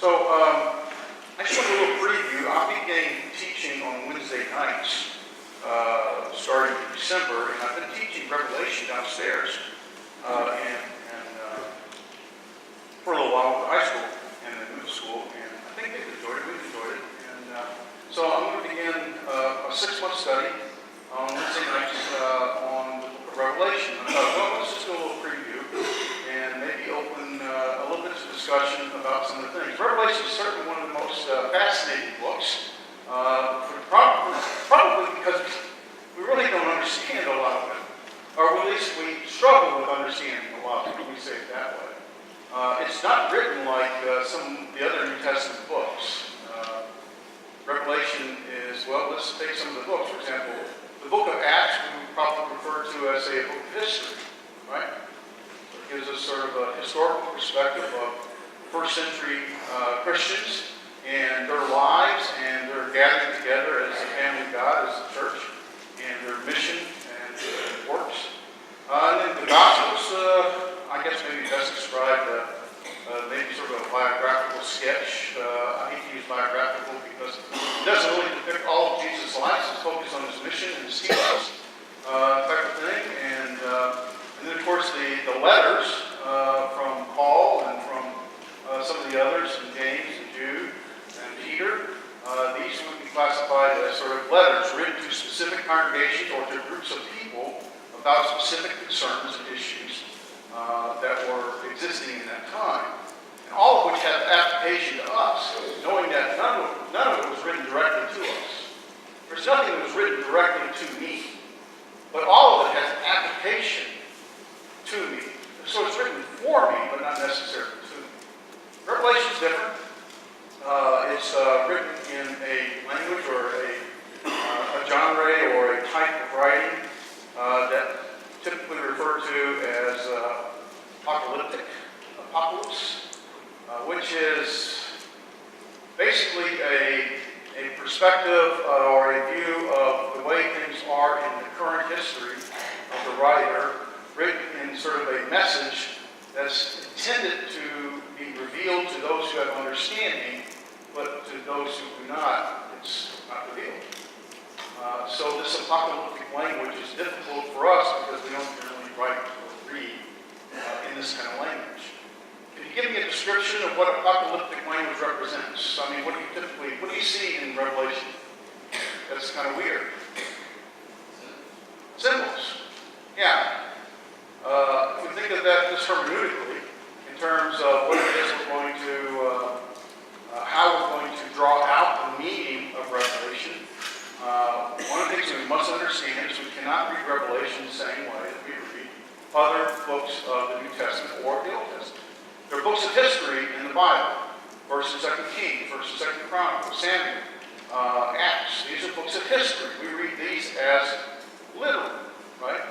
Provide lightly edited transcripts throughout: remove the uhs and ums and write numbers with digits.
I just want to do a little preview. I'll be beginning teaching on Wednesday nights, starting in December, and I've been teaching Revelation downstairs, for a little while at high school and then middle school, and I think they've enjoyed it. We've enjoyed it, and so I'm going to begin a 6-month study on Wednesday nights on the book of Revelation. I thought, well, let's just do a little preview and maybe open a little bit of discussion about some of the things. Revelation is certainly one of the most fascinating books, probably because we really don't understand a lot of it, or at least we struggle with understanding a lot of it, we say it that way. It's not written like some of the other New Testament books. Revelation is, well, let's take some of the books. For example, the book of Acts we would probably refer to as a book of history, right? It gives us sort of a historical perspective of first century Christians and their lives and their gathering together as a family of God, as a church, and their mission and works. And then the Gospels, I guess maybe best described maybe sort of a biographical sketch. I hate to use biographical because it doesn't really depict all of Jesus' life. It's focused on his mission and his teachings, type of thing. And then, of course, the letters from Paul and from some of the others, and James and Jude and Peter. These would be classified as sort of letters written to specific congregations or to groups of people about specific concerns and issues that were existing in that time. And all of which have application to us, knowing that none of it was written directly to us. There's nothing that was written directly to me, but all of it has application to me. So it's written for me, but not necessarily to me. Revelation is different. It's written in a language or a genre or a type of writing that typically referred to as apocalypse, which is basically a perspective or a view of the way things are in the current history of the writer, written in sort of a message that's intended to be revealed to those who have understanding, but to those who do not, it's not revealed. So this apocalyptic language is difficult for us because we don't generally write or read in this kind of language. Can you give me a description of what apocalyptic language represents? I mean, what do you see in Revelation? That's kind of weird. Symbols. Yeah. If we think of that just hermeneutically, in terms of what it is we're going to, how we're going to draw out the meaning of Revelation, one of the things that we must understand is we cannot read Revelation the same way that we read other books of the New Testament or the Old Testament. There are books of history in the Bible. 1st and 2nd Kings, 1st and 2nd Chronicles, Samuel, Acts. These are books of history. We read these as literal, right?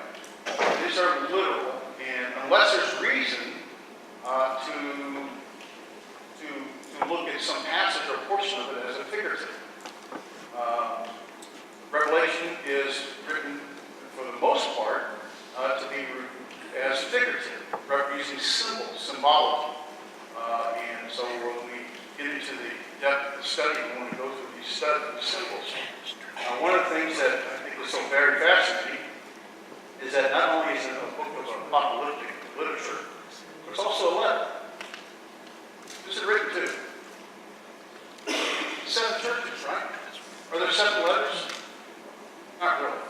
These are literal, and unless there's reason to look at some passage or portion of it as a figurative. Revelation is written, for the most part, to be as figurative, using symbols, symbology. And so when we get into the depth of the study, we want to go through these symbols. One of the things that I think is so very fascinating is that not only is it a book of apocalyptic literature, but it's also a letter. Who's it written to? 7 churches, right? Are there 7 letters? Not really.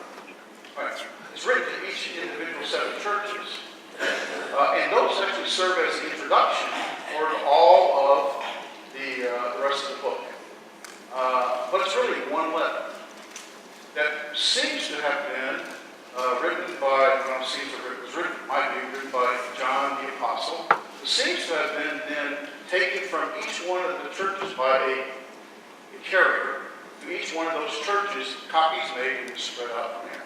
Right. It's written to each individual 7 churches. And those actually serve as the introduction for all of the rest of the book. But it's really one letter that seems to have been written by, might be written by John the Apostle. It seems to have been then taken from each one of the churches by a carrier. To each one of those churches, copies made and spread out from there.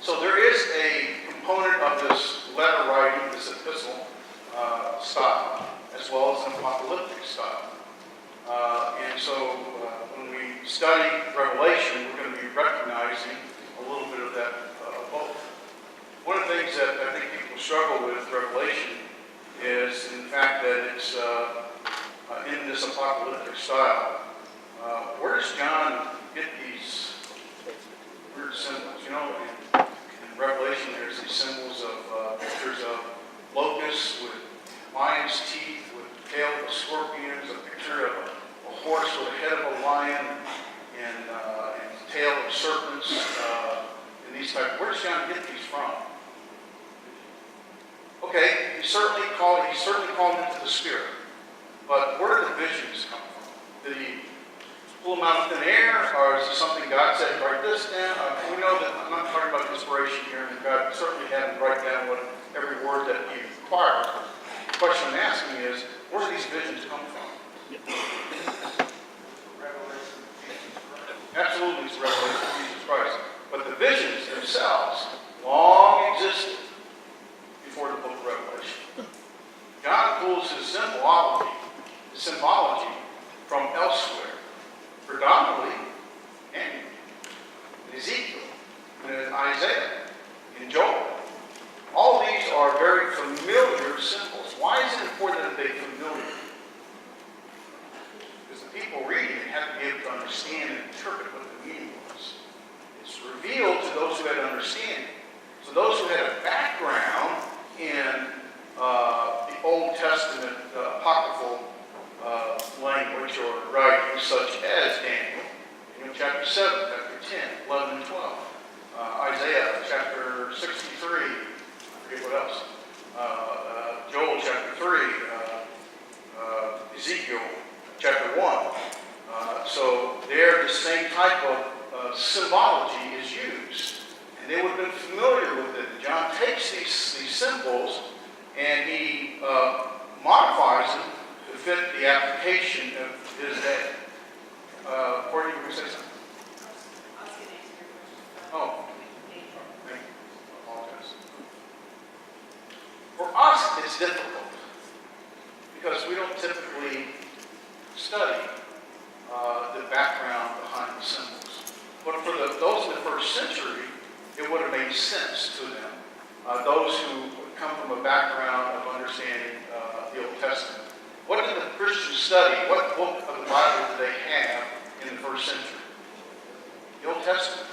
So there is a component of this letter writing, this epistle style, as well as an apocalyptic style. And so when we study Revelation, we're going to be recognizing a little bit of that both. One of the things that I think people struggle with Revelation is is in the fact that it's in this apocalyptic style. Where does John get these weird symbols? You know, in Revelation there's these symbols of pictures of locusts with lion's teeth, with the tail of scorpions, a picture of a horse with the head of a lion, and the tail of serpents, and these types. Where does John get these from? Okay, he's certainly called into the Spirit. But where do the visions come from? Did he pull them out of thin air, or is it something God said, write this down? We know that I'm not talking about inspiration here, and God certainly had him write down every word that he required. The question I'm asking is, where do these visions come from? Absolutely, it's the revelation of Jesus Christ. But the visions themselves long existed before the book of Revelation. God pulls his symbology from elsewhere, predominantly in Ezekiel, in Isaiah, in Joel. All of these are very familiar symbols. Why is it important that they're familiar? Because the people reading it have to be able to understand and interpret what the meaning was. It's revealed to those who had understanding. So those who had a background in the Old Testament apocryphal language or writings, such as Daniel, chapter 7, chapter 10, 11, and 12. Isaiah chapter 63, I forget what else. Joel chapter 3, Ezekiel chapter 1. So there the same type of symbology is used. And they would have been familiar with it. John takes these symbols and he modifies them to fit the application of his day. Courtney, you were going to say something? Oh, thank you. I apologize. For us, it's difficult because we don't typically study the background behind the symbols. But for those in the first century, it would have made sense to them. Those who come from a background of understanding the Old Testament. What did the Christians study? What book of the Bible did they have in the first century? The Old Testament.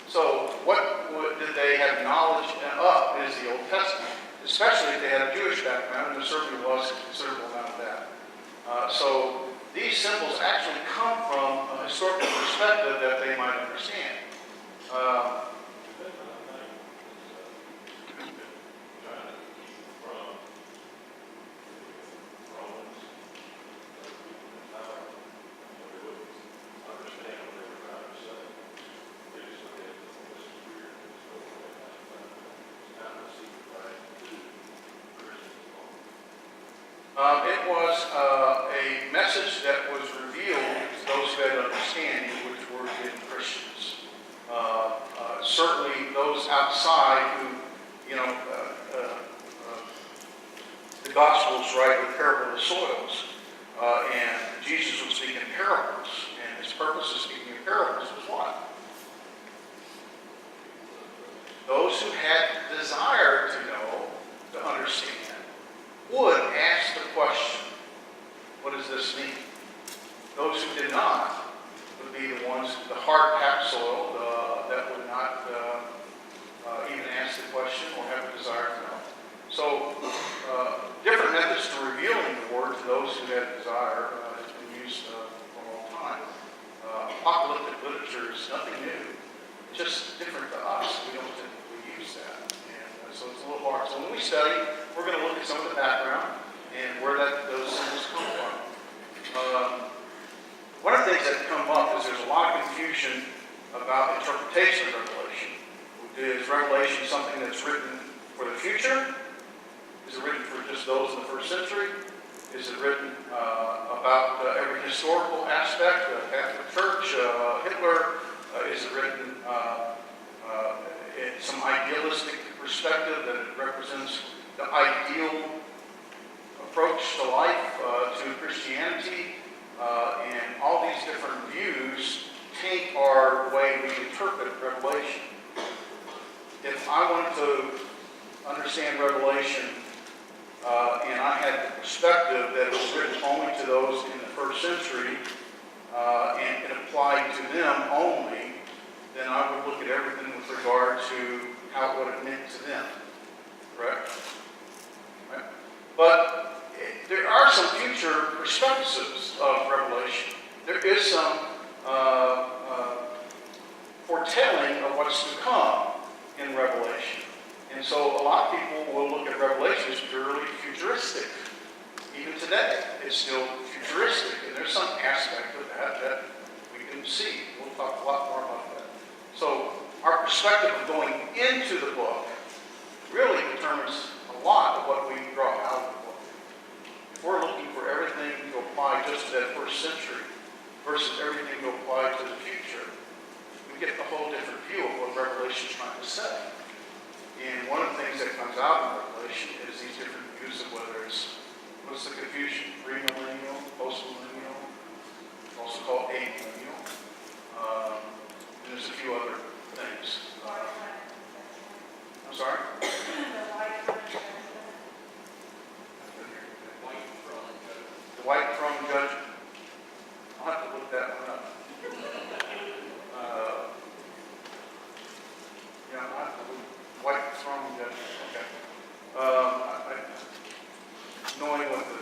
So what did they have knowledge of is the Old Testament, especially if they had a Jewish background, and there certainly was a considerable amount of that. So these symbols actually come from a historical perspective that they might understand. It was a message that was revealed to those who had understanding, which were hidden Christians. Certainly those outside who, the Gospels write the parable of the soils, and Jesus was speaking in parables, and his purpose of speaking in parables was what? Those who had desire to know, to understand, would ask the question, what does this mean? Those who did not would be the ones, the hard-packed soil, that would not even ask the question or have a desire to know. So, different methods to revealing the word to those who had desire has been used for a long time. Apocalyptic literature is nothing new. It's just different to us. We don't typically use that. And so it's a little hard. So when we study, we're going to look at some of the background and where those symbols come from. One of the things that come up is there's a lot of confusion about interpretation of Revelation. Is Revelation something that's written for the future? Is it written for just those in the first century? Is it written about every historical aspect, the Catholic Church, Hitler? Is it written in some idealistic perspective that it represents the ideal approach to life, to Christianity? And all these different views taint our way we interpret Revelation. If I wanted to understand Revelation and I had perspective that it was written only to those in the first century, and it applied to them only, then I would look at everything with regard to what it meant to them. Correct? Right? But there are some future perspectives of Revelation. There is some foretelling of what's to come in Revelation. And so a lot of people will look at Revelation as purely futuristic. Even today, it's still futuristic. And there's some aspect of that we can see. We'll talk a lot more about that. So our perspective of going into the book really determines a lot of what we draw out of the book. If we're looking for everything to apply just to that first century versus everything to apply to the future, we get a whole different view of what Revelation is trying to say. And one of the things that comes out in Revelation is these different views of whether it's, what's the confusion? Premillennial, postmillennial, also called amillennial. And there's a few other things. I'm sorry? The white throne judgment. I'll have to look that one up. Yeah, I'll have to look. White throne judgment. Okay. Knowing what the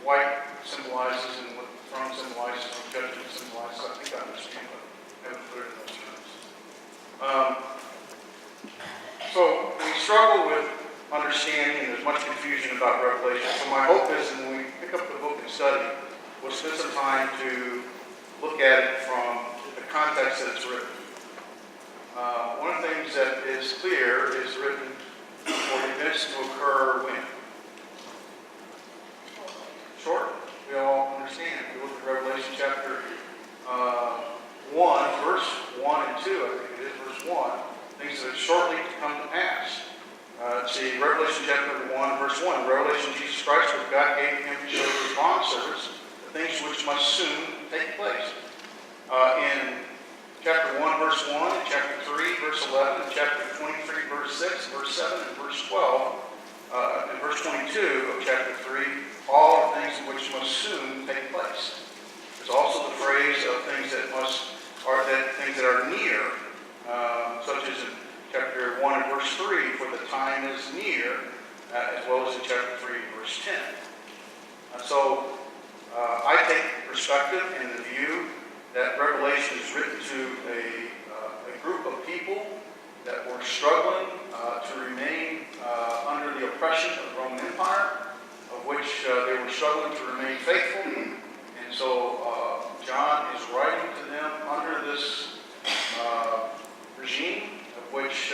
white symbolizes and what the throne symbolizes and judgment symbolizes, I think I understand, but I haven't put it in those terms. So we struggle with understanding, and there's much confusion about Revelation. So my hope is that when we pick up the book and study, we'll spend some time to look at it from the context that it's written. One of the things that is clear is written for events to occur when? Short. We all understand. If we look at Revelation chapter 1, verse 1 and 2, I think it is, verse 1, things that are shortly to come to pass. See, Revelation chapter 1, verse 1, Revelation of Jesus Christ, which God gave him to show his bondservants the things which must soon take place. In chapter 1, verse 1, and chapter 3, verse 11, and chapter 23, verse 6, verse 7, and verse 12, and verse 22 of chapter 3, all are things which must soon take place. There's also the phrase of things that things that are near, such as in chapter 1 and verse 3, for the time is near, as well as in chapter 3, verse 10. So I take perspective in the view that Revelation is written to a group of people that were struggling to remain under the oppression of the Roman Empire, of which they were struggling to remain faithful. And so John is writing to them under this regime, of which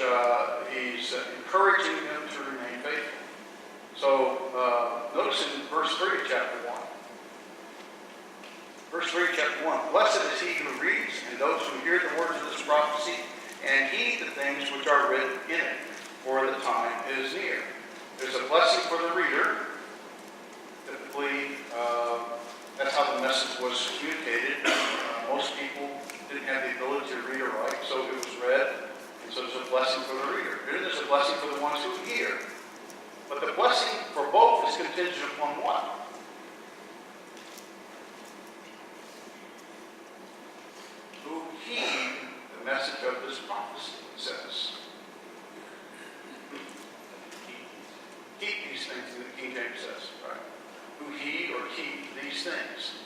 he's encouraging them to remain faithful. So notice in verse 3 of chapter 1. Verse 3 of chapter 1. Blessed is he who reads, and those who hear the words of this prophecy, and heed the things which are written in it, for the time is near. There's a blessing for the reader. Typically, that's how the message was communicated. Most people didn't have the ability to read or write, so it was read, and so there's a blessing for the reader. Then there's a blessing for the ones who hear. But the blessing for both is contingent upon what? Who heed the message of this prophecy, it says. Keep these things, the King James says, right? Who heed or keep these things.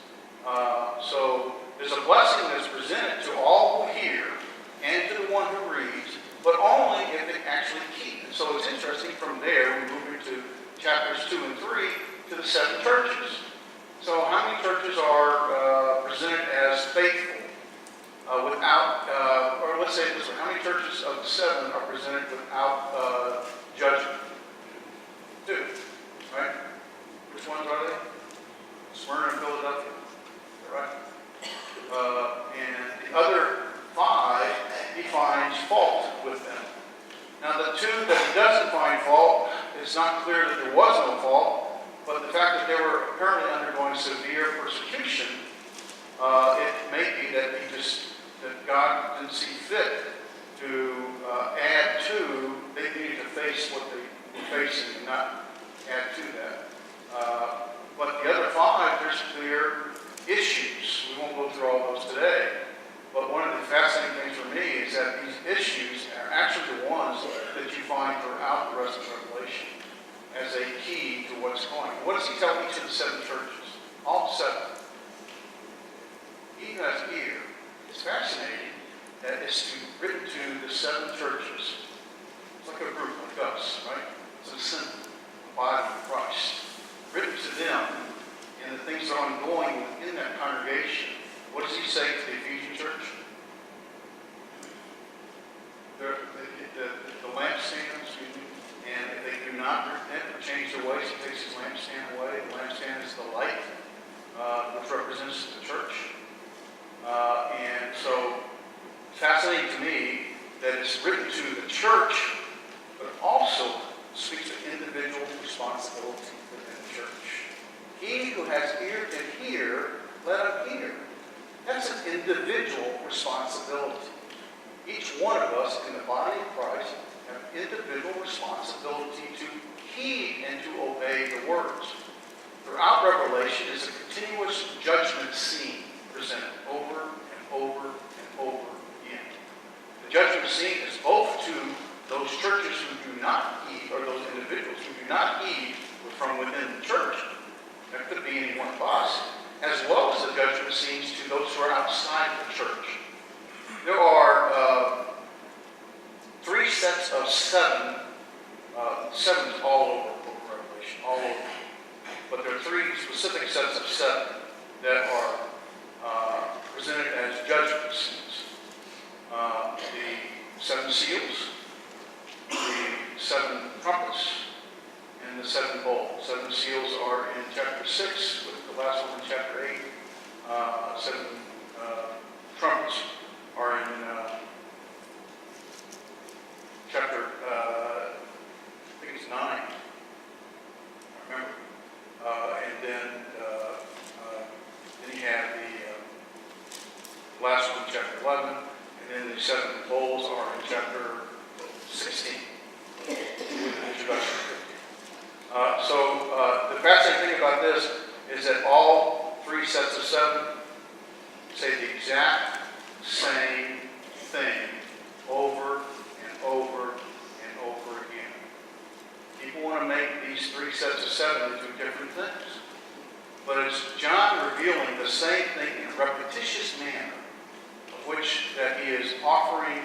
So there's a blessing that's presented to all who hear and to the one who reads, but only if they actually keep. And so it's interesting, from there we move into chapters 2 and 3 to the 7 churches. So how many churches are presented as faithful without, or let's say it this way, how many churches of the 7 are presented without judgment? 2, right? Which ones are they? Smyrna and Philadelphia, right? And the other 5, he finds fault with them. Now the 2 that he doesn't find fault, it's not clear that there was no fault, but the fact that they were apparently undergoing severe persecution, it may be that that God didn't see fit to add to, they needed to face what they were facing and not add to that. there's clear issues. We won't go through all those today. But one of the fascinating things for me is that these issues are actually the ones that you find throughout the rest of Revelation as a key to what's going on. What does he tell each of the 7 churches? All 7. He who has ear. It's fascinating that it's written to the 7 churches. It's like a group like us, right? It's a symbol, the body of Christ. Written to them and the things that are ongoing within that congregation. What does he say to the Ephesian church? The lampstand, and if they do not repent or change their ways, he takes his lampstand away. The lampstand is the light, which represents the church. And so, fascinating to me that it's written to the church, but also speaks of individual responsibility within the church. He who has ear to hear, let him hear. That's an individual responsibility. Each one of us in the body of Christ have individual responsibility to heed and to obey the words. Throughout Revelation is a continuous judgment scene presented over and over and over again. The judgment scene is both to those churches who do not heed, or those individuals who do not heed from within the church. That could be any one of us, as well as the judgment scenes to those who are outside the church. There are 3 sets of 7, 7's all over the book of Revelation, all over. But there are 3 specific sets of 7 that are presented as judgment scenes. The 7 seals, the 7 trumpets, and the 7 bowls. 7 seals are in chapter 6, with the last one in chapter 8. 7 trumpets are in chapter, I think it's 9. I remember. And then you have the last one, chapter 11, and then the 7 bowls are in chapter 16, with the introduction. So the fascinating thing about this is that all 3 sets of 7 say the exact same thing over and over and over again. People want to make these 3 sets of 7 into different things. But it's John revealing the same thing in a repetitious manner, of which that he is offering,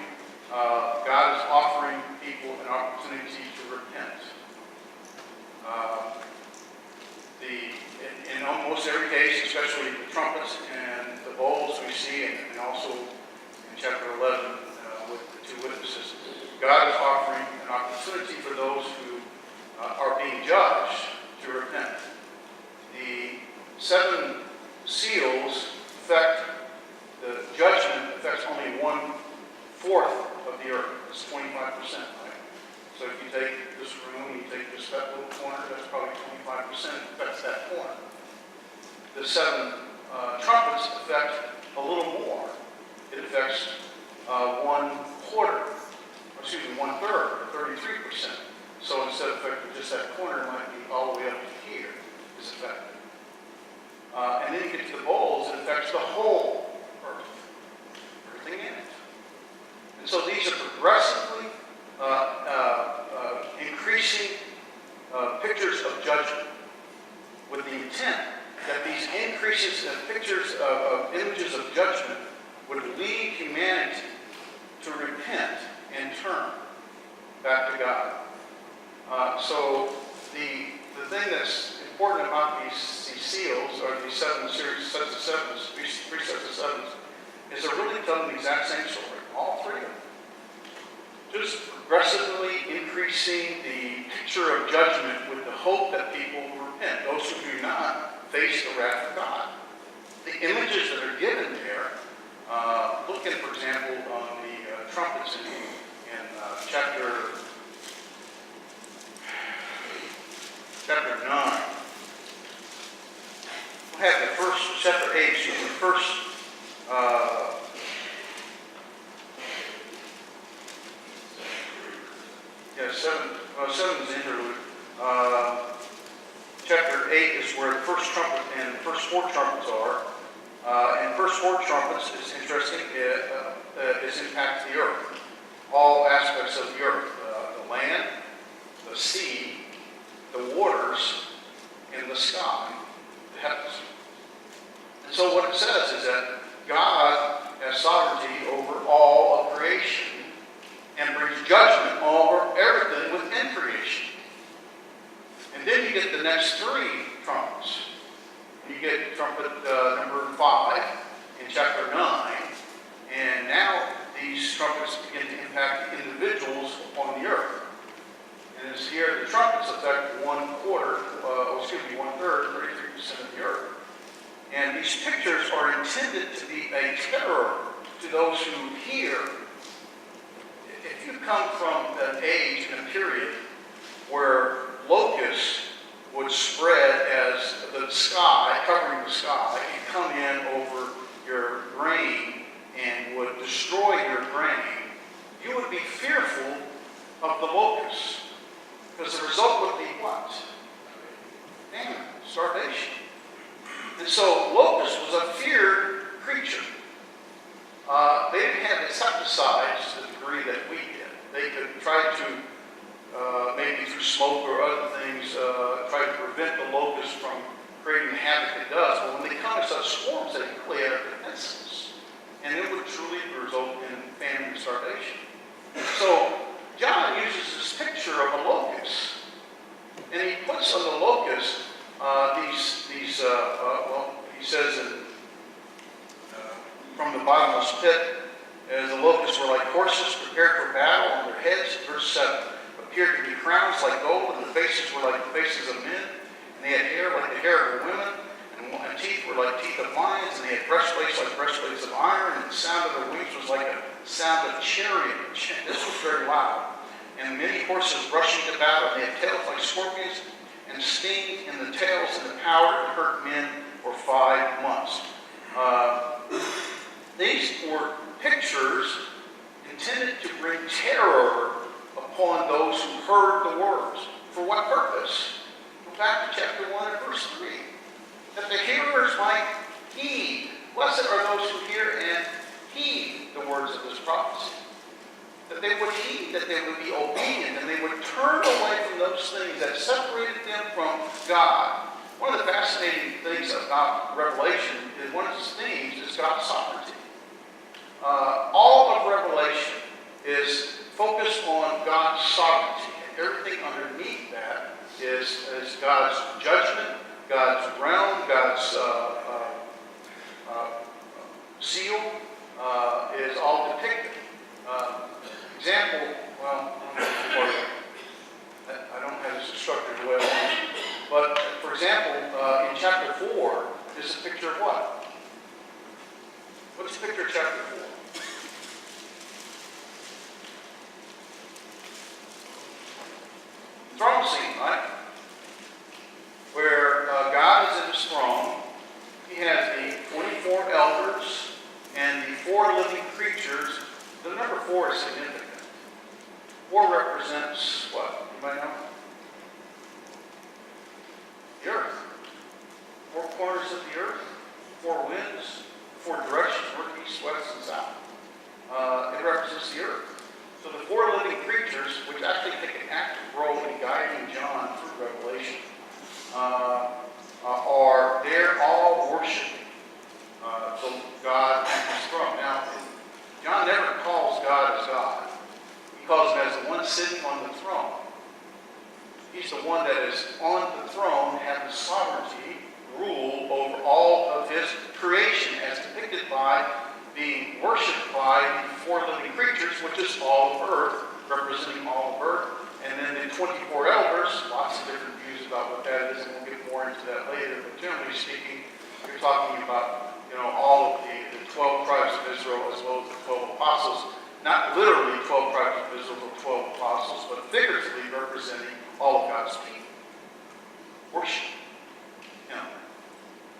God is offering people an opportunity to repent. In almost every case, especially the trumpets and the bowls we see, and also in chapter 11 with the 2 witnesses, God is offering an opportunity for those who are being judged to repent. The 7 seals affect, the judgment affects only 1/4 of the earth. It's 25%, right? So if you take this room, you take this little corner, that's probably 25% affects that corner. The 7 trumpets affect a little more. It affects 1/4, excuse me, 1/3, 33%. So instead of affecting just that corner, it might be all the way up to here is affected. And then you get to the bowls, it affects the whole earth, everything in it. And so these are progressively increasing pictures of judgment, with the intent that these increases in pictures of images of judgment would lead humanity to repent and turn back to God. So the thing that's important about these seals, or these 7 series, sets of 7s, 3 sets of 7s, is they're really telling the exact same story, all 3 of them. Just progressively increasing the picture of judgment with the hope that people will repent, those who do not face the wrath of God. The images that are given there, look at, for example, on the trumpets in chapter 9. We'll have the first, chapter 8, so the first, yeah, 7 is interlude. Chapter 8 is where the first trumpet and the first 4 trumpets are. And the first 4 trumpets is interesting. It impacts the earth, all aspects of the earth, the land, the sea, the waters, and the sky, the heavens. And so what it says is that God has sovereignty over all of creation and brings judgment over everything within creation. And then you get the next 3 trumpets. You get trumpet number 5 in chapter 9, and now these trumpets begin to impact the individuals upon the earth. And it's here the trumpets affect 1/3, 33% of the earth. And these pictures are intended to be a terror to those who hear. If you come from an age and a period where locusts would spread as the sky, covering the sky, and come in over your grain and would destroy your grain, you would be fearful of the locusts. Because the result would be what? Famine, starvation. And so locust was a feared creature. They didn't have insecticides to the degree that we did. They could try to, maybe through smoke or other things, try to prevent the locust from creating the havoc it does. But when they come in such swarms, they really have defenses. And it would truly result in famine and starvation. So John uses this picture of a locust. And he puts on the locust he says from the bottomless pit, as the locusts were like horses prepared for battle, on their heads, verse 7, appeared to be crowns like gold, and the faces were like the faces of men, and they had hair like the hair of women, and teeth were like teeth of lions, and they had breastplates like breastplates of iron, and the sound of their wings was like a sound of chariot. This was very loud. And many horses rushing to battle, and they had tails like scorpions, and stings in the tails, and the power to hurt men for 5 months. These were pictures intended to bring terror upon those who heard the words. For what purpose? Go back to chapter 1 and verse 3. That the hearers might heed. Blessed are those who hear and heed the words of this prophecy. That they would heed, that they would be obedient, and they would turn away from those things that separated them from God. One of the fascinating things about Revelation is one of its themes is God's sovereignty. All of Revelation is focused on God's sovereignty. And everything underneath that is God's judgment, God's realm, God's seal is all depicted. Example, well, I don't have this structured the way I want. But, for example, in chapter 4, is a picture of what? What's the picture of chapter 4? Throne scene, right? Where God is in his throne. He has the 24 elders and the 4 living creatures. The number 4 is significant. 4 represents what? Anybody know? The earth. 4 corners of the earth, 4 winds, 4 directions, north, east, west, and south. It represents the earth. So the 4 living creatures, which actually take an active role in guiding John through Revelation, are there all worshiping God and his throne. Now, John never calls God as God. He calls him as the one sitting on the throne. He's the one that is on the throne, having sovereignty, rule over all of his creation, as depicted by being worshipped by the 4 living creatures, which is all of earth, representing all of earth. And then the 24 elders, lots of different views about what that is, and we'll get more into that later. But generally speaking, you're talking about, all of the 12 tribes of Israel as well as the 12 apostles. Not literally 12 tribes of Israel or 12 apostles, but figuratively representing all of God's people. Worship him.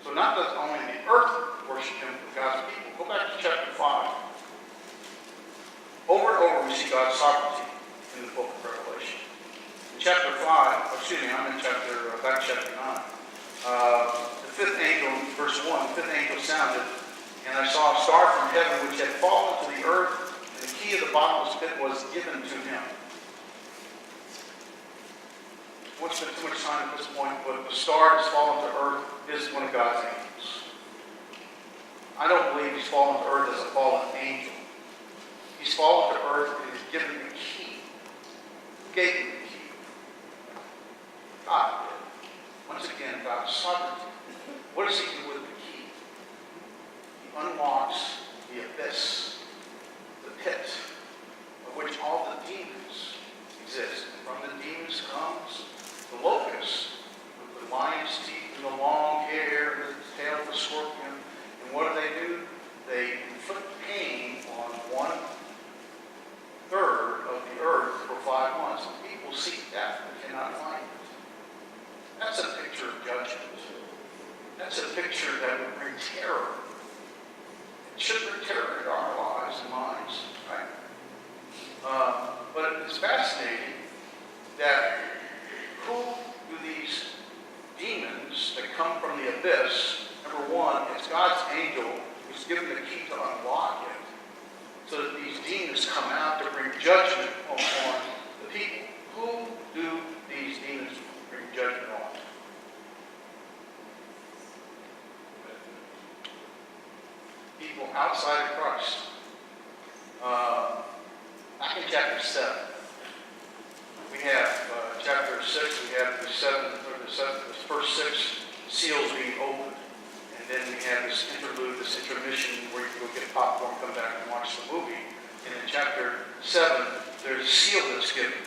So not that only the earth worship him, but God's people. Go back to chapter 5. Over and over we see God's sovereignty in the book of Revelation. In chapter 5, I'm in back to chapter 9. verse 1, the fifth angel sounded, and I saw a star from heaven which had fallen to the earth, and the key of the bottomless pit was given to him. I won't spend too much time at this point, but the star that's fallen to earth is one of God's angels. I don't believe he's fallen to earth as a fallen angel. He's fallen to earth and he's given the key. Who gave him the key? God did. Once again, God's sovereignty. What does he do with the key? He unlocks the abyss, the pit, of which all the demons exist. And from the demons comes the locust, with the lion's teeth and the long hair, and the tail of the scorpion. And what do? They inflict pain on 1/3 of the earth for 5 months. And people seek death but cannot find it. That's a picture of judgment. That's a picture that would bring terror. It should bring terror into our lives and minds, right? But it's fascinating that who do these demons that come from the abyss? Number one, it's God's angel who's given the key to unlock it, so that these demons come out to bring judgment upon the people. Who do these demons bring judgment on? People outside of Christ. Back in chapter 7, we have chapter 6, we have the first 6 seals being opened. And then we have this interlude, this intermission where you go get popcorn, come back and watch the movie. And in chapter 7, there's a seal that's given.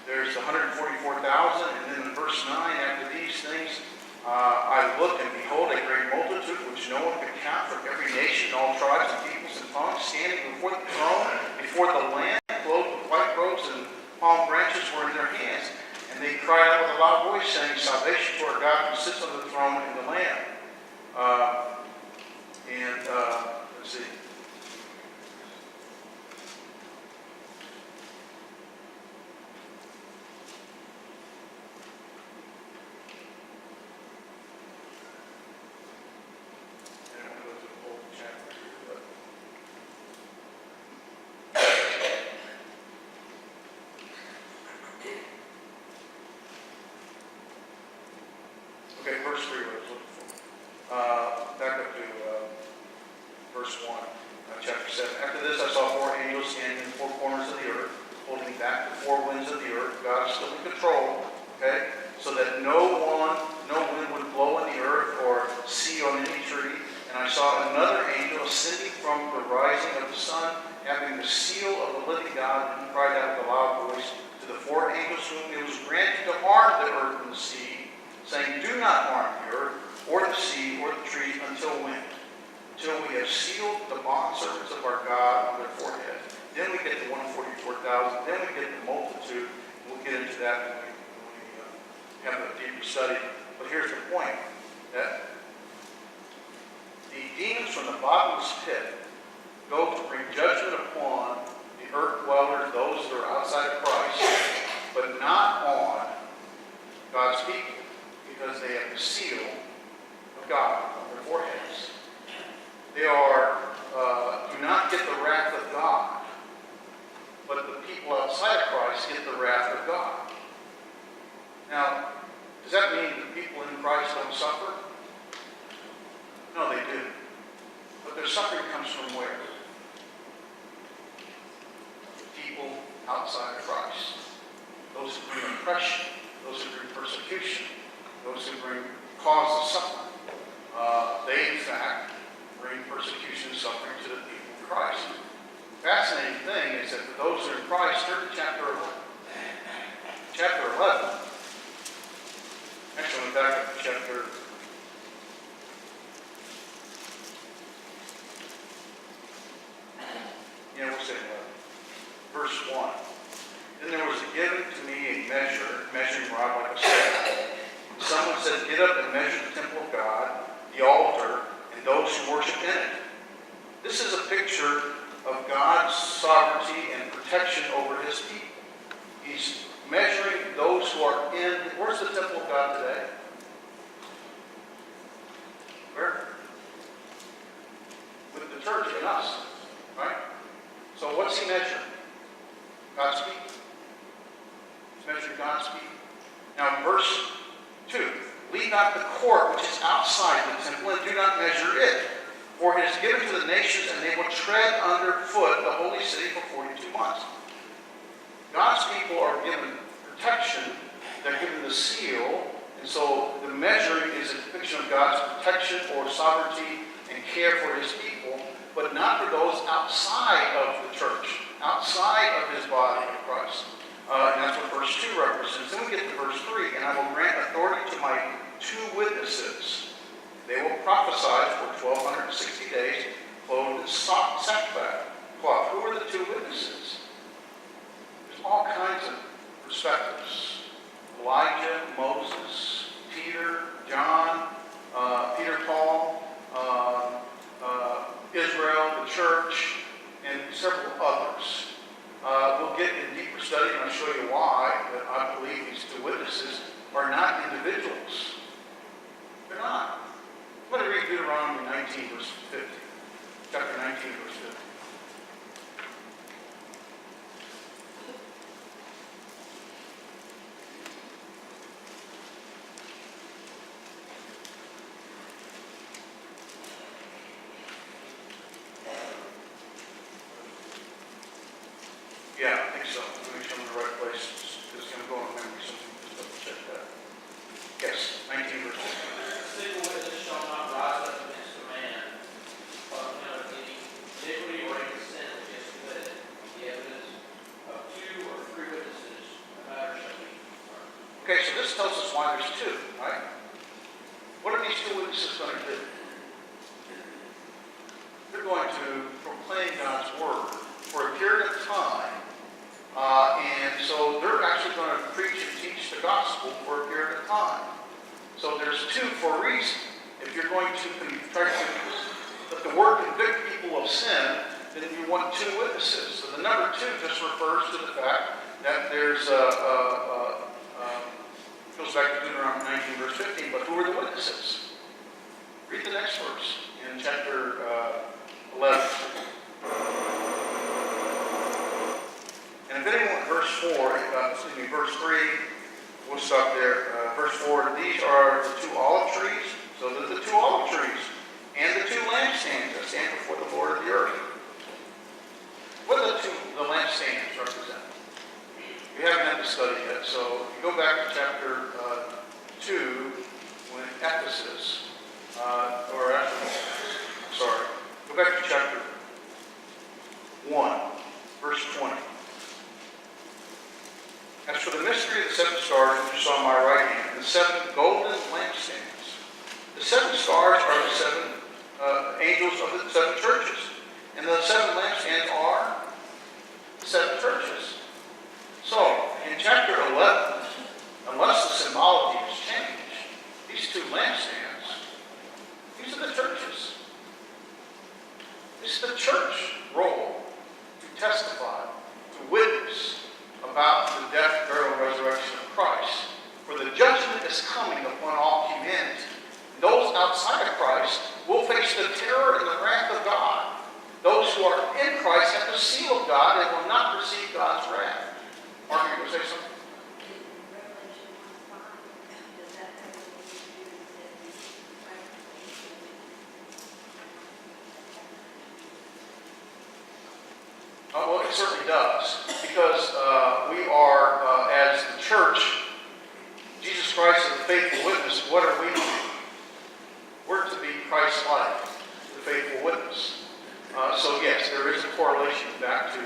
There's the 144,000, and then in verse 9, after these things, I looked, and behold, a great multitude, which no one could count, from every nation, all tribes and peoples and tongues, standing before the throne, before the Lamb, clothed with white robes, and palm branches were in their hands. And they cried out with a loud voice, saying, Salvation to our God who sits on the throne and the Lamb. Let's see. Okay, verse 3 what I was looking for. Back up to verse 1, chapter 7. After this I saw 4 angels standing in the 4 corners of the earth, holding back the 4 winds of the earth. God is still in control, okay? So that no wind would blow on the earth or sea on any tree. And I saw another angel ascending from the rising of the sun, having the seal of the living God, and he cried out with a loud voice to the 4 angels whom it was granted to harm the earth and the sea, saying, Do not harm the earth, or the sea, or the trees, until when? Until we have sealed the bondservants of our God on their foreheads. Then we get the 144,000. Then we get the multitude. We'll get into that when we have a deeper study. But here's the point, that the demons from the bottomless pit go to bring judgment upon the earth dwellers, those that are outside of Christ, but not on God's people, because they have the seal of God on their foreheads. They do not get the wrath of God, but the people outside of Christ get the wrath of God. Now, does that mean that people in Christ don't suffer? No, they do. But their suffering comes from where? People outside of Christ. Those who bring oppression, those who bring persecution, those who cause the suffering. They, in fact, bring persecution and suffering to the people of Christ. The fascinating thing is that for those who are in Christ, turn to chapter 11. Actually, back up to chapter 11. Verse 1. Then there was given to me a measuring rod like a staff. Someone said, Get up and measure the temple of God, the altar, and those who worship in it. This is a picture of God's sovereignty and protection over his people. He's measuring those who are in. Where's the temple of God today? us, right? So what's he measuring? God's people. He's measuring God's people. Now, verse 2, leave not the court which is outside the temple, and do not measure it. For it is given to the nations, and they will tread underfoot the holy city for 42 months. God's people are given protection. They're given the seal. And so the measuring is a depiction of God's protection or sovereignty and care for his people, but not for those outside of the church, outside of his body of Christ. And that's what verse 2 represents. Then we get to verse 3, and I will grant authority to my 2 witnesses. They will prophesy for 1,260 days, clothed in sackcloth. Who are the 2 witnesses? There's all kinds of perspectives. Elijah, Moses, Peter, John, Peter, Paul, Israel, the church, and several others. We'll get in deeper study, and I'll show you why that I believe these 2 witnesses are not individuals. They're not. I'm going to read Deuteronomy 19, verse 50. Chapter 19, verse 50. Yeah, I think so. Let me show them the right place. It's going to go on memory, so just double check that. Yes, 19, verse 50. Single witness shall not rise up against a man on account of any iniquity or any sin which he has committed. The evidence of 2 or 3 witnesses, the matter shall be confirmed. Okay, so this tells us why there's 2, right? What are these 2 witnesses going to do? They're going to proclaim God's word for a period of time. And so they're actually going to preach and teach the gospel for a period of time. So there's 2 for a reason. If you're going to try to let the word convict people of sin, then you want 2 witnesses. So the number 2 just refers to the fact that there's goes back to Deuteronomy 19, verse 15. But who are the witnesses? Read the next verse in chapter 11. And if anyone, verse 3, we'll stop there. Verse 4, these are the 2 olive trees. So there's the 2 olive trees and the 2 lampstands that stand before the Lord of the earth. What do the lampstands represent? We haven't had this study yet. So if you go back to chapter 2, when Ephesus, go back to chapter 1, verse 20. As for the mystery of the 7 stars which you saw on my right hand, the 7 golden lampstands. The 7 stars are the 7 angels of the 7 churches. And the 7 lampstands are the 7 churches. So, in chapter 11, unless the symbology has changed, these 2 lampstands, these are the churches. This is the church role to testify, to witness about the death, burial, and resurrection of Christ. For the judgment is coming upon all humanity. Those outside of Christ will face the terror and the wrath of God. Those who are in Christ have the seal of God and will not receive God's wrath. Mark, you going to say something? Well, it certainly does, because we are, as the church, Jesus Christ is the faithful witness. What are we? We're to be Christ-like, the faithful witness. So yes, there is a correlation back to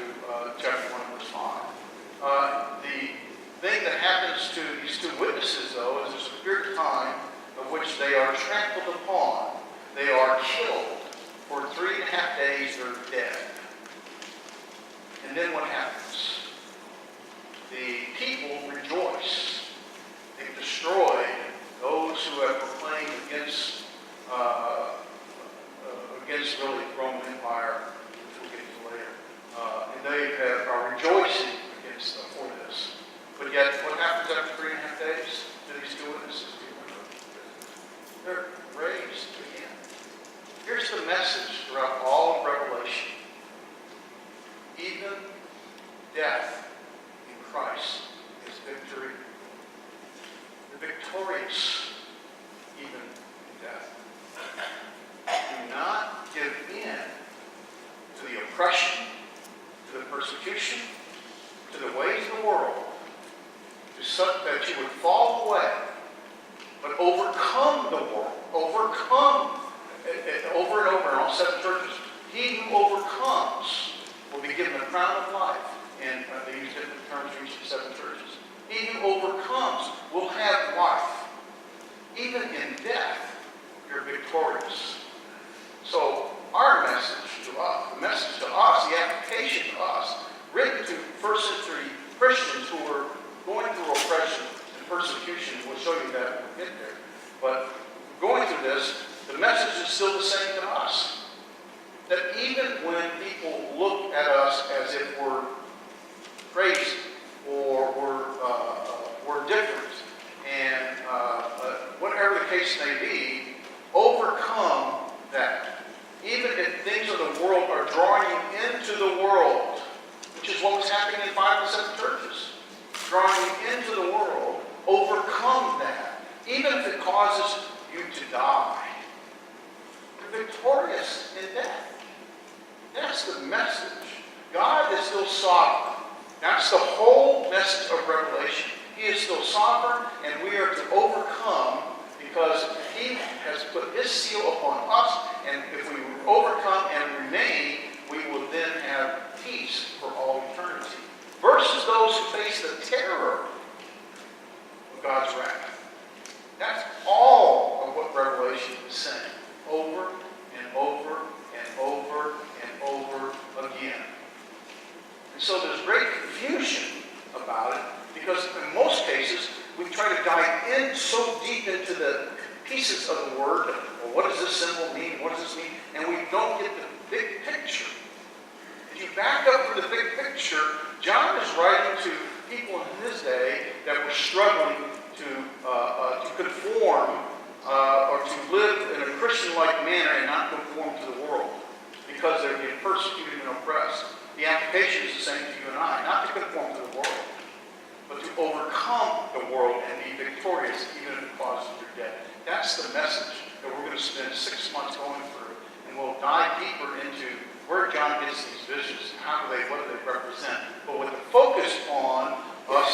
chapter 1, verse 5. The thing that happens to these 2 witnesses, though, is there's a period of time of which they are trampled upon. They are killed. For 3.5 days, they're dead. And then what happens? The people rejoice. They've destroyed those who have proclaimed against really the Roman Empire, which we'll get to later. And they are rejoicing against them for this. But yet, what happens after 3.5 days to these 2 witnesses? They're raised again. Here's the message throughout all of Revelation. death in Christ is victory. You're victorious even in death. Do not give in to the oppression, to the persecution, to the ways of the world, to such that you would fall away, but overcome the world. Overcome, over and over in all 7 churches. He who overcomes will be given the crown of life. And they use different terms for each of the 7 churches. He who overcomes will have life. Even in death, you're victorious. So our message to us, the message to us, the application to us, written to first century Christians who were going through oppression and persecution, we'll show you that when we get there. But going through this, the message is still the same to us. That even when people look at us as if we're crazy or we're different, and whatever the case may be, overcome that. Even if things of the world are drawing you into the world, which is what was happening in 5 and 7 churches, drawing you into the world, overcome that. Even if it causes you to die. You're victorious in death. That's the message. God is still sovereign. That's the whole message of Revelation. He is still sovereign, and we are to overcome because He has put His seal upon us, and if we overcome and remain, we will then have peace for all eternity. Versus those who face the terror of God's wrath. That's all of what Revelation is saying, over and over and over and over again. And so there's great confusion about it, because in most cases, we try to dive in so deep into the pieces of the word. Well, what does this symbol mean? What does this mean? And we don't get the big picture. If you back up from the big picture, John is writing to people in his day that were struggling to conform or to live in a Christian-like manner and not conform to the world because they're being persecuted and oppressed. The application is the same to you and I, not to conform to the world, but to overcome the world and be victorious even if it causes your death. That's the message that we're going to spend 6 months going through, and we'll dive deeper into where John gets these visions, what do they represent, but with the focus on us